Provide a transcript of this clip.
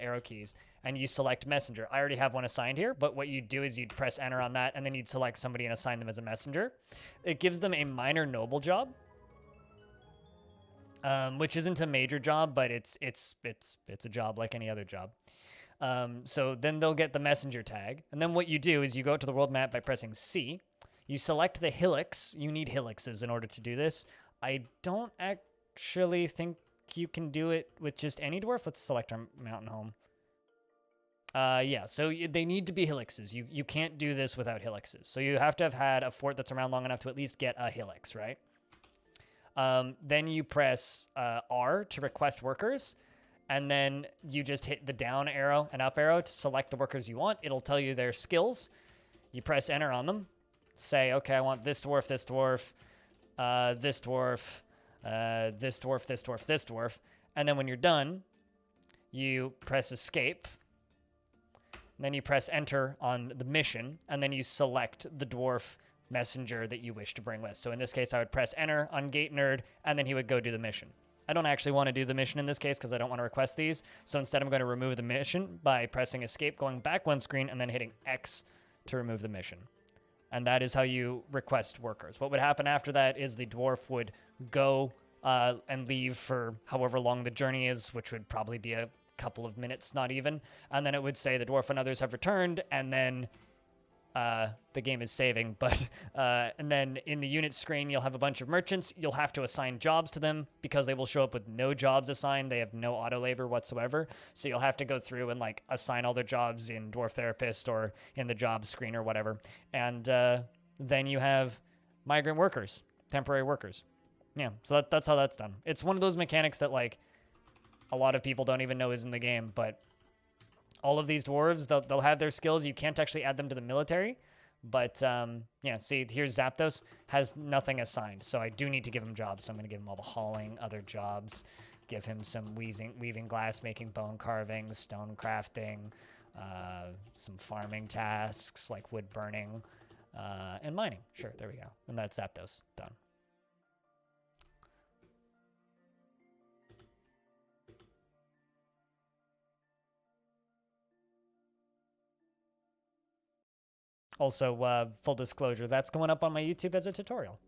arrow keys, and you select messenger. I already have one assigned here, but what you'd do is you'd press enter on that, and then you'd select somebody and assign them as a messenger. It gives them a minor noble job, which isn't a major job, but it's a job like any other job. So then they'll get the messenger tag, and then what you do is you go to the world map by pressing C. You select the hillocks. You need hillocks in order to do this. I don't actually think you can do it with just any dwarf. Let's select our mountain home. Yeah, so they need to be hillocks. You can't do this without hillocks. So you have to have had a fort that's around long enough to at least get a hillocks, right? Then you press R to request workers, and then you just hit the down arrow and up arrow to select the workers you want. It'll tell you their skills. You press enter on them. Say, okay, I want this dwarf, this dwarf, this dwarf, this dwarf, this dwarf, this dwarf. And then when you're done, you press escape. Then you press enter on the mission, and then you select the dwarf messenger that you wish to bring with. So in this case, I would press enter on Gate Nerd, and then he would go do the mission. I don't actually want to do the mission in this case because I don't want to request these. So instead, I'm going to remove the mission by pressing escape, going back one screen, and then hitting X to remove the mission. And that is how you request workers. What would happen after that is the dwarf would go and leave for however long the journey is, which would probably be a couple of minutes, not even. And then it would say the dwarf and others have returned, and then the game is saving. But and then in the unit screen, you'll have a bunch of merchants. You'll have to assign jobs to them because they will show up with no jobs assigned. They have no auto labor whatsoever. So you'll have to go through and like assign all their jobs in Dwarf Therapist or in the job screen or whatever. And then you have migrant workers, temporary workers. Yeah, so that's how that's done. It's one of those mechanics that like a lot of people don't even know is in the game, but all of these dwarves, they'll have their skills. You can't actually add them to the military, but yeah, see, here's Zapdos, has nothing assigned, so I do need to give him jobs. So I'm going to give him all the hauling, other jobs, give him some weaving glass, making bone carving, stone crafting, some farming tasks like wood burning, and mining. Sure, there we go. And that's Zapdos, done. Also, full disclosure, that's going up on my YouTube as a tutorial.